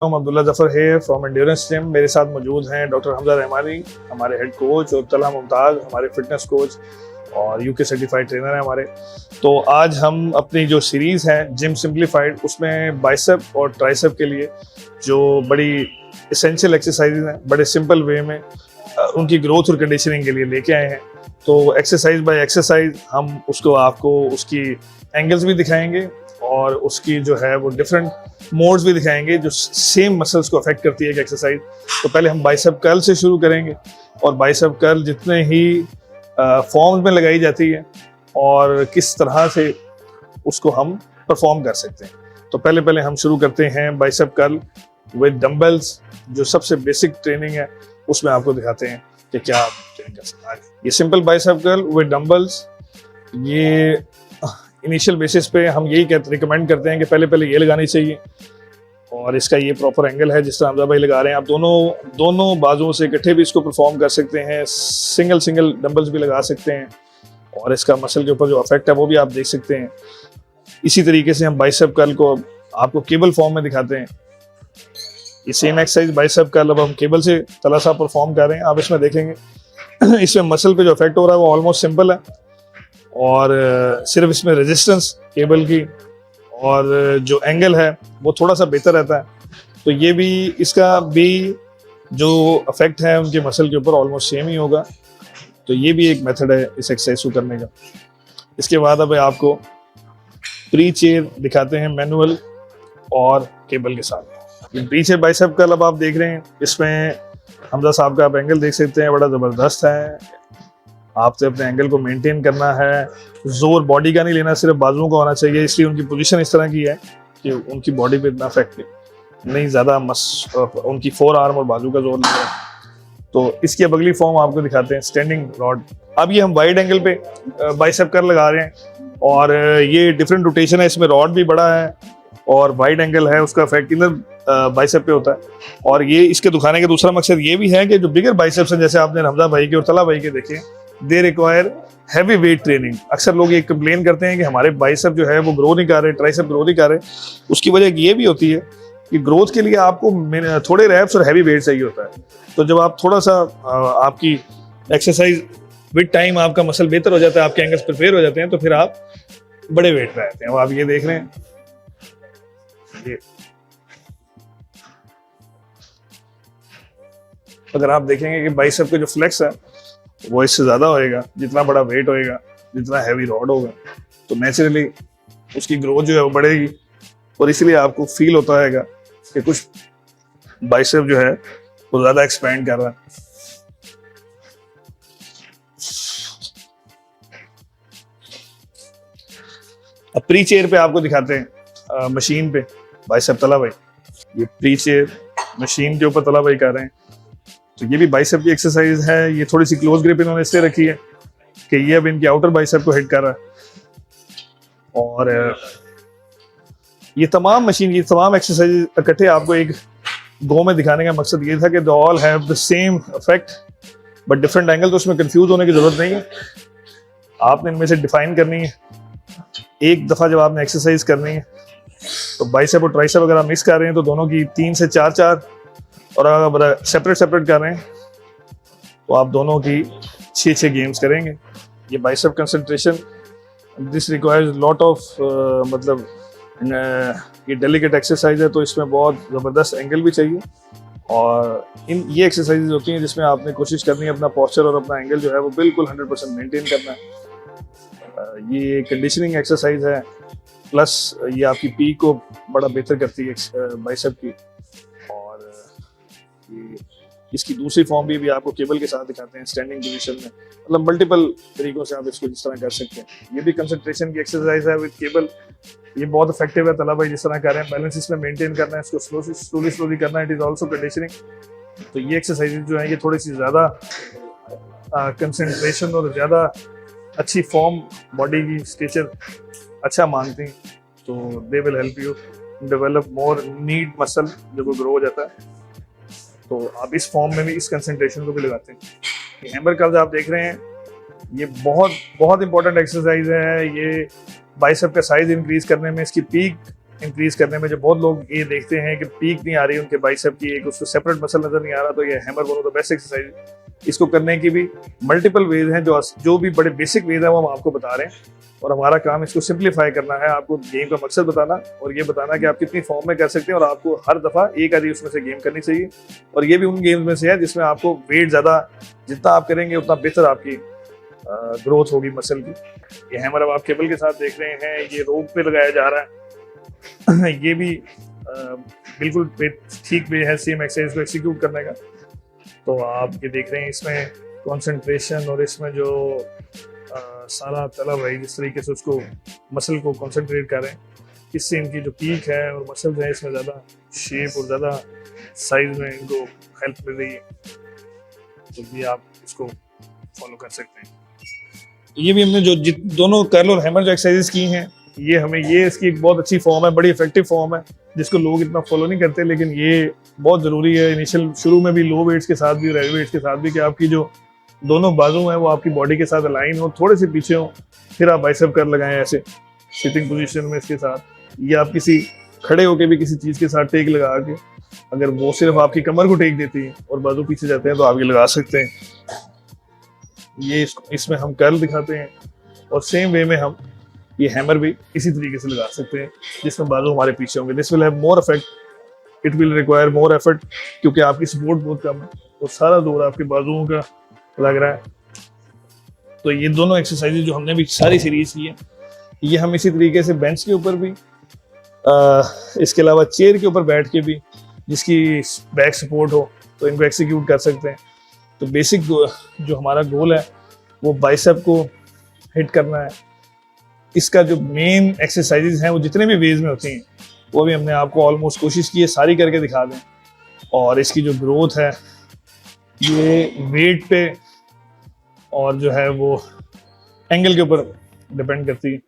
अब्दुल्ला जफर है from endurance gym. मेरे साथ मौजूद हैं डॉक्टर हमजा रहमानी, हमारे हेड कोच, और तलहा मुमताज़, हमारे फिटनेस कोच और यूके सर्टिफाइड ट्रेनर हैं हमारे। तो आज हम अपनी जो सीरीज़ है जिम सिंप्लीफाइड, उसमें बाइसेप और ट्राइसेप के लिए जो बड़ी एसेंशियल एक्सरसाइज हैं बड़े सिंपल वे में उनकी ग्रोथ और कंडीशनिंग के लिए लेके आए हैं। तो एक्सरसाइज बाय एक्सरसाइज हम उसको आपको उसकी एंगल्स भी दिखाएंगे और उसकी जो है वो डिफरेंट मोड्स भी दिखाएंगे जो सेम मसल्स को अफेक्ट करती है एक एक्सरसाइज। तो पहले हम बाइसेप कर्ल से शुरू करेंगे और बाइसेप कर्ल जितने ही फॉर्म्स में लगाई जाती है और किस तरह से उसको हम परफॉर्म कर सकते हैं। तो पहले हम शुरू करते हैं बाइसेप कर्ल विद डंबल्स। जो सबसे बेसिक ट्रेनिंग है उसमें आपको दिखाते हैं कि क्या आप ट्रेनिंग कर सकते हैं। ये simple bicep curl with dumbbells, ये इनिशियल बेसिस पे हम यही रिकमेंड करते हैं कि पहले ये लगानी चाहिए और इसका ये प्रॉपर एंगल है जिस तरह हमजा भाई लगा रहे हैं। आप दोनों बाजुओं से इकट्ठे भी इसको परफॉर्म कर सकते हैं, सिंगल डंबल्स भी लगा सकते हैं और इसका मसल के ऊपर जो इफेक्ट है वो भी आप देख सकते हैं। इसी तरीके से हम बाइसेप कर्ल को आपको केबल फॉर्म में दिखाते हैं। ये सेम एक्सरसाइज बाइसेप कर्ल अब हम केबल से तला सा परफॉर्म कर रहे हैं। आप इसमें देखेंगे इसमें मसल पे जो इफेक्ट हो रहा है वो ऑलमोस्ट सिंपल है और सिर्फ इसमें रेजिस्टेंस केबल की और जो एंगल है वो थोड़ा सा बेहतर रहता है। तो ये भी इसका भी जो इफेक्ट है उनके मसल के ऊपर ऑलमोस्ट सेम ही होगा। तो ये भी एक मेथड है इस एक्सरसाइज को करने का। इसके बाद अब आपको प्री चेयर दिखाते हैं मैनुअल और केबल के साथ। प्री चेयर बाइसेप कर्ल अब आप देख रहे हैं, इसमें हमजा साहब का आप एंगल देख सकते हैं, बड़ा ज़बरदस्त है। आपसे अपने एंगल को मेंटेन करना है, जोर बॉडी का नहीं लेना, सिर्फ बाजुओं का होना चाहिए। इसलिए उनकी पोजीशन इस तरह की है कि उनकी बॉडी पे इतना इफेक्ट नहीं ज़्यादा उनकी फोर आर्म और बाजू का जोर लग रहा है। तो इसकी अब अगली फॉर्म आपको दिखाते हैं स्टैंडिंग रॉड। अब ये हम वाइड एंगल पे बाइसेप कर्ल लगा रहे हैं और ये डिफरेंट रोटेशन है, इसमें रॉड भी बड़ा है और वाइड एंगल है, उसका इफेक्ट इधर बाइसेप पे होता है। और ये इसके दिखाने का दूसरा मकसद ये भी है कि जो बिगर बाइसेप्स हैं, जैसे आपने हमजा भाई के और तला भाई के देखे, they require heavy weight training. अक्सर लोग ये कंप्लेन करते हैं कि हमारे बाइसेप जो है वो ग्रो नहीं कर रहे, ट्राइसेप ग्रो नहीं कर रहे। उसकी वजह ये भी होती है कि ग्रोथ के लिए आपको थोड़े रैप्स और हैवी वेट चाहिए होता है। तो जब आप थोड़ा सा आपकी एक्सरसाइज विद टाइम आपका मसल बेहतर हो जाता है, आपके एंगल्स प्रिपेयर हो जाते हैं, तो फिर आप बड़े वेट पे आते हैं। आप ये देख रहे हैं, ये अगर आप देखेंगे कि बाइसेप का जो फ्लेक्स है वो इससे ज्यादा होएगा जितना बड़ा वेट होएगा, जितना हैवी रॉड होगा, तो नेचुरली उसकी ग्रोथ जो है वो बढ़ेगी और इसलिए आपको फील होता है कि कुछ बाइसेप जो है वो ज्यादा एक्सपैंड कर रहा है। अब प्री चेयर पे आपको दिखाते हैं मशीन पे बाइसेप तला भाई। ये प्री चेयर मशीन के ऊपर तला भाई कर रहे हैं। तो ये भी बाइसेप की एक्सरसाइज है। ये थोड़ी सी क्लोज ग्रिप इन्होंने इसलिए रखी है कि ये अब इनके आउटर बाइसेप को हिट कर रहा है। और ये तमाम एक्सरसाइज इकट्ठे आपको एक गो में दिखाने का मकसद ये था कि they all have the same effect but different angle. तो उसमें कंफ्यूज होने की जरूरत नहीं है, आपने इनमें से डिफाइन करनी है। एक दफा जब आपने एक्सरसाइज करनी है तो बाइसेप और ट्राइसेप अगर आप मिक्स कर रहे हैं तो दोनों की 3 से 4 और अगर सेपरेट कर रहे हैं तो आप दोनों की 6 गेम्स करेंगे। ये bicep concentration this requires lot of मतलब ये डेलिकेट एक्सरसाइज है, तो इसमें बहुत ज़बरदस्त एंगल भी चाहिए। और ये एक्सरसाइजेज होती हैं जिसमें आपने कोशिश करनी है अपना पोस्चर और अपना एंगल जो है वो बिल्कुल 100% मेंटेन करना है। ये कंडीशनिंग एक्सरसाइज है, प्लस ये आपकी पी को बड़ा बेहतर करती है बाइसेप की। और ये इसकी दूसरी फॉर्म भी आपको केबल के साथ दिखाते हैं स्टैंडिंग पोजीशन में। मतलब मल्टीपल तरीकों से आप इसको जिस तरह कर सकते हैं। ये भी कंसंट्रेशन की एक्सरसाइज है विद केबल। ये बहुत इफेक्टिव है। तला भाई जिस तरह कर रहे हैं, बैलेंस इसमें मेंटेन करना है, इसको स्लोली करना है। It is also conditioning. तो ये एक्सरसाइजेज जो है ये थोड़ी सी ज्यादा कंसंट्रेशन और ज्यादा अच्छी फॉर्म, बॉडी की स्ट्रक्चर अच्छा मांगती हैं, तो they will help you develop more need muscle जब वो ग्रो हो जाता है। तो आप इस फॉर्म में भी इस कंसंट्रेशन को भी लगाते हैं। हैमर कर्ल्स आप देख रहे हैं, ये बहुत इंपॉर्टेंट एक्सरसाइज है। ये बाइसेप का साइज इंक्रीज करने में, इसकी पीक इंक्रीज करने में जो बहुत लोग ये देखते हैं कि पीक नहीं आ रही उनके बाइसेप की, एक उसको सेपरेट मसल नजर नहीं आ रहा, तो ये hammer one of the best exercise. इसको करने की भी मल्टीपल वेज हैं, जो भी बड़े बेसिक वेज हैं वो हम आपको बता रहे हैं, और हमारा काम इसको सिंप्लीफाई करना है, आपको गेम का मकसद बताना और ये बताना कि आप कितनी फॉर्म में कर सकते हैं, और आपको हर दफ़ा एक आधी उसमें से गेम करनी चाहिए। और ये भी उन गेम्स में से है जिसमें आपको वेट ज़्यादा जितना आप करेंगे उतना बेहतर आपकी ग्रोथ होगी मसल की। ये हैमर अब आप केबल के साथ देख रहे हैं, ये रोप पे लगाया जा रहा है ये भी बिल्कुल ठीक वे है सेम एक्सरसाइज को एक्सिक्यूट करने का। तो आप ये देख रहे हैं इसमें कंसंट्रेशन और इसमें जो सारा तलब है, जिस तरीके से उसको मसल को कंसंट्रेट कर रहे हैं, इससे इनकी जो पीक है और मसल्स हैं इसमें ज़्यादा शेप और ज़्यादा साइज में इनको हेल्प मिल रही है। तो भी आप इसको फॉलो कर सकते हैं। ये भी हमने जो दोनों कर्ल और हैमर जो एक्सरसाइजेस की हैं, ये इसकी एक बहुत अच्छी फॉर्म है, बड़ी इफेक्टिव फॉर्म है, जिसको लोग इतना फॉलो नहीं करते, लेकिन ये बहुत ज़रूरी है इनिशियल शुरू में भी, लो वेट्स के साथ भी और हैवी वेट्स के साथ भी, कि आपकी जो दोनों बाजू हैं वो आपकी बॉडी के साथ अलाइन हो, थोड़े से पीछे हो, फिर आप बाइसेप कर लगाएं ऐसे सिटिंग पोजीशन में इसके साथ, या आप किसी खड़े होके भी किसी चीज़ के साथ टेक लगा के, अगर वो सिर्फ आपकी कमर को टेक देती है और बाजू पीछे जाते हैं तो आप ये लगा सकते हैं। ये इसमें हम कर्ल दिखाते हैं, और सेम वे में हम ये हैमर भी इसी तरीके से लगा सकते हैं जिसमें बाजू हमारे पीछे होंगे। This will have more effect, it will require more effort, क्योंकि आपकी सपोर्ट बहुत कम है और सारा जोर आपके बाजुओं का लग रहा है। तो ये दोनों एक्सरसाइजेज जो हमने भी सारी सीरीज की है, ये हम इसी तरीके से बेंच के ऊपर भी, इसके अलावा चेयर के ऊपर बैठ के भी, जिसकी बैक सपोर्ट हो, तो इनको एक्सिक्यूट कर सकते हैं। तो बेसिक जो हमारा गोल है वो बाइसेप को हिट करना है। इसका जो मेन एक्सरसाइजेज हैं वो जितने भी वेज में होती हैं वो भी हमने आपको ऑलमोस्ट कोशिश की है सारी करके दिखा दें। और इसकी जो ग्रोथ है ये वेट पे और जो है वो एंगल के ऊपर डिपेंड करती है।